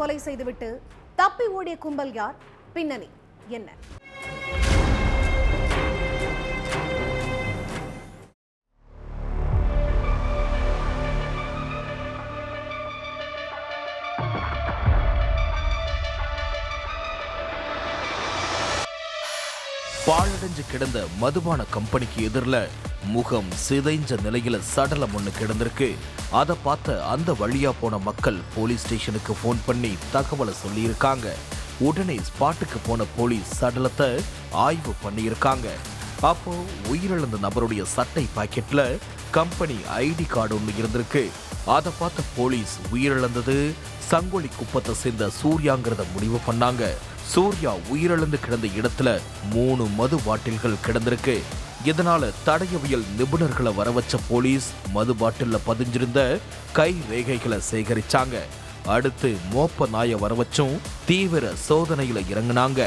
கொலை செய்துவிட்டு தப்பி ஓடிய கும்பல் யார்? பின்னணி என்ன? பாழடைஞ்சு கிடந்த மதுபான கம்பெனிக்கு எதிரில் முகம் சிதைஞ்ச நிலையில சடலம் ஒண்ணு கிடந்திருக்கு. அதை பார்த்த அந்த வழியா போன மக்கள் போலீஸ் ஸ்டேஷனுக்கு போன் பண்ணி தகவலை சொல்லியிருக்காங்க. உடனே ஸ்பாட்டுக்கு போன போலீஸ் சடலத்தை ஆய்வு பண்ணியிருக்காங்க. அப்போ உயிரிழந்த நபருடைய சட்டை பாக்கெட்ல கம்பெனி ஐடி கார்டு ஒன்று இருந்திருக்கு. அதை பார்த்த போலீஸ் உயிரிழந்தது சங்கொலி குப்பத்தை சேர்ந்த சூர்யாங்கிறத முடிவு பண்ணாங்க. சூர்யா உயிரிழந்து கிடந்த இடத்துல 3 மது பாட்டில்கள் கிடந்திருக்கு. இதனால தடயவியல் நிபுணர்களை வரவச்ச போலீஸ் மது பாட்டில்ல பதிஞ்சிருந்த கை ரேகைகளை சேகரிச்சாங்க. அடுத்து மோப்ப நாய வரவச்சும் தீவிர சோதனையில இறங்கினாங்க.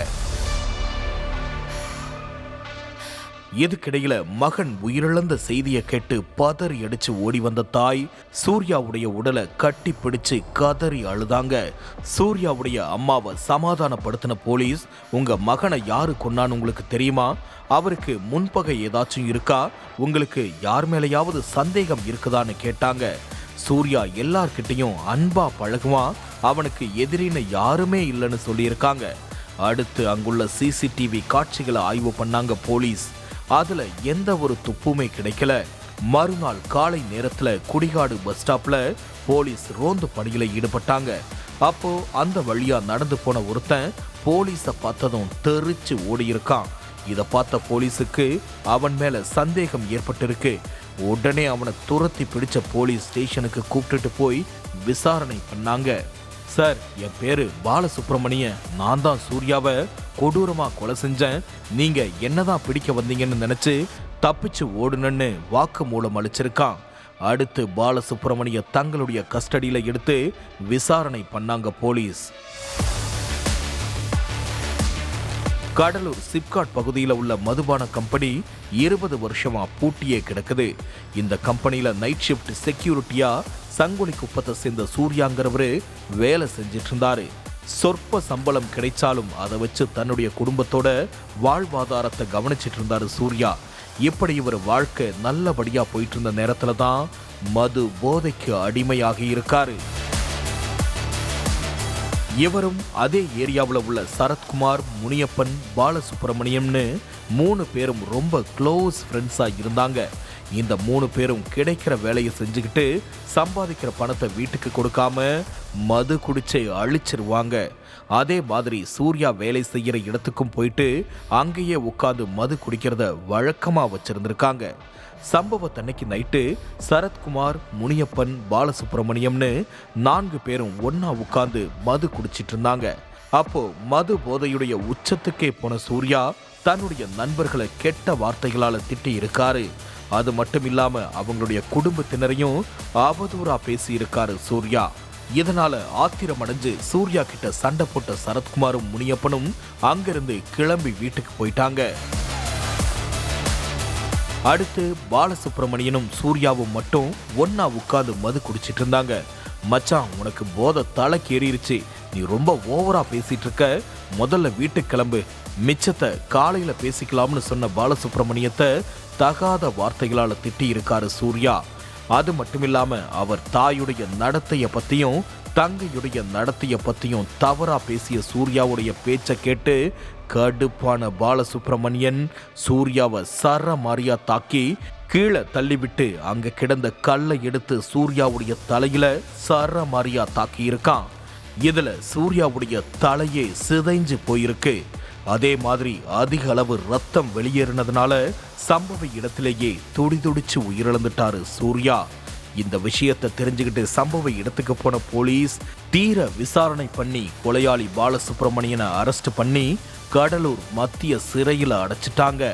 இதுக்கிடையில மகன் உயிரிழந்த செய்தியை கேட்டு பதறி அடிச்சு ஓடி வந்த தாய் சூர்யாவுடைய உடலை கட்டி பிடிச்சு கதறி அழுதாங்க. சூர்யாவுடைய அம்மாவை சமாதானப்படுத்தின போலீஸ், உங்க மகனை யாரு கொன்னான்னு உங்களுக்கு தெரியுமா? அவருக்கு முன்பகை ஏதாச்சும் இருக்கா? உங்களுக்கு யார் மேலேயாவது சந்தேகம் இருக்குதான்னு கேட்டாங்க. சூர்யா எல்லார்கிட்டையும் அன்பா பழகுவான், அவனுக்கு எதிரின்னு யாருமே இல்லைன்னு சொல்லியிருக்காங்க. அடுத்து அங்குள்ள சிசிடிவி காட்சிகளை ஆய்வு பண்ணாங்க போலீஸ். அதுல எந்த ஒரு துப்புமே கிடைக்கல. மறுநாள் காலை நேரத்துல குடிகாடு பஸ் ஸ்டாப்ல போலீஸ் ரோந்து பணியில ஈடுபட்டாங்க. அப்போ அந்த வழியா நடந்து போன ஒருத்தன் போலீஸை பார்த்ததும் தெரிச்சு ஓடி இருக்கான். இதை பார்த்த போலீஸுக்கு அவன் மேல சந்தேகம் ஏற்பட்டிருக்கு. உடனே அவனை துரத்தி பிடிச்ச போலீஸ் ஸ்டேஷனுக்கு கூப்பிட்டுட்டு போய் விசாரணை பண்ணாங்க. சார், என் பேரு பாலசுப்ரமணியன், நான் தான் சூர்யாவை கொடூரமா கொலை செஞ்சேன். நீங்க என்னதான் பிடிக்க வந்தீங்கன்னு நினைச்சு தப்பிச்சு ஓடுனன்னு வாக்குமூலம் அளிச்சிருக்கான். அடுத்து பாலசுப்ரமணிய தங்களுடைய கஸ்டடியில எடுத்து விசாரணை பண்ணாங்க போலீஸ். கடலூர் சிப்காட் பகுதியில் உள்ள மதுபான கம்பெனி 20 வருஷமா பூட்டியே கிடக்குது. இந்த கம்பெனியில நைட் ஷிஃப்ட் செக்யூரிட்டியா சங்கொலி குப்பத்தை சேர்ந்த சூர்யாங்கிறவரு வேலை செஞ்சிட்டு இருந்தாரு. சொற்ப சம்பளம் கிடைச்சாலும் அதை வச்சு தன்னுடைய குடும்பத்தோட வாழ்வாதாரத்தை கவனிச்சிட்டு இருந்தாரு சூர்யா. இப்படி இவர் வாழ்க்கை நல்லபடியா போயிட்டு இருந்த நேரத்துல தான் மது போதைக்கு அடிமையாகி இருக்காரு. இவரும் அதே ஏரியாவில் உள்ள சரத்குமார், முனியப்பன், பாலசுப்ரமணியம்னு 3 பேரும் ரொம்ப க்ளோஸ் ஃப்ரெண்ட்ஸா இருந்தாங்க. இந்த 3 பேரும் கிடைக்கிற வேலையை செஞ்சுக்கிட்டு சம்பாதிக்கிற பணத்தை வீட்டுக்கு கொடுக்காம மது குடிச்சை அழிச்சிருவாங்க. அதே மாதிரி சூர்யா வேலை செய்யற இடத்துக்கும் போயிட்டு அங்கேயே உட்காந்து மது குடிக்கிறத வழக்கமா வச்சிருந்திருக்காங்க. சம்பவத்தன்னைக்கு நைட்டு சரத்குமார், முனியப்பன், பாலசுப்ரமணியம்னு 4 பேரும் ஒன்னா உட்கார்ந்து மது குடிச்சிட்டு இருந்தாங்க. அப்போ மது போதையுடைய உச்சத்துக்கே போன சூர்யா தன்னுடைய நண்பர்களை கெட்ட வார்த்தைகளால திட்டி இருக்காரு. அது மட்டும் இல்லாம அவங்களுடைய குடும்பத்தினரையும் அவதூறா பேசி இருக்காரு சூர்யா. இதனால ஆத்திரம் அடைஞ்சு சூர்யா கிட்ட சண்டை போட்ட சரத்குமாரும் முனியப்பனும் அங்கிருந்து கிளம்பி வீட்டுக்கு போயிட்டாங்க. அடுத்து பாலசுப்ரமணியனும் சூர்யாவும் மட்டும் ஒன்னா உட்கார்ந்து மது குடிச்சிட்டு இருந்தாங்க. மச்சான், உனக்கு போதை தலைக்கு ஏறிடுச்சு, நீ ரொம்ப ஓவரா பேசிட்டு இருக்க, முதல்ல வீட்டுக்கு கிளம்பு, மிச்சத்தை காலையில பேசிக்கலாம்னு சொன்ன பாலசுப்ரமணியத்தை தகாத வார்த்தைகளால திட்டி இருக்காரு சூர்யா. அது மட்டுமில்லாம அவர் தாயுடைய நடத்தைய பத்தியும் தங்கையுடைய நடத்தைய பத்தியும் தவறா பேசிய சூர்யாவுடைய பேச்சை கேட்டு கடுப்பான பாலசுப்ரமணியன் சூர்யாவை சரமாரியா தாக்கி கீழே தள்ளிவிட்டு அங்க கிடந்த கல்லை எடுத்து சூர்யாவுடைய தலையில சரமாரியா தாக்கி இருக்கான். இதுல சூர்யாவுடைய தலையே சிதைஞ்சு போயிருக்கு. அதே மாதிரி அதிக அளவு ரத்தம் வெளியேறினதுனால சம்பவ இடத்திலேயே துடிதுடிச்சு உயிரிழந்துட்டாரு சூர்யா. இந்த விஷயத்தை தெரிஞ்சுக்கிட்டு சம்பவ இடத்துக்கு போன போலீஸ் தீர விசாரணை பண்ணி கொலையாளி பாலசுப்ரமணியனை அரெஸ்ட் பண்ணி கடலூர் மத்திய சிறையில் அடைச்சிட்டாங்க.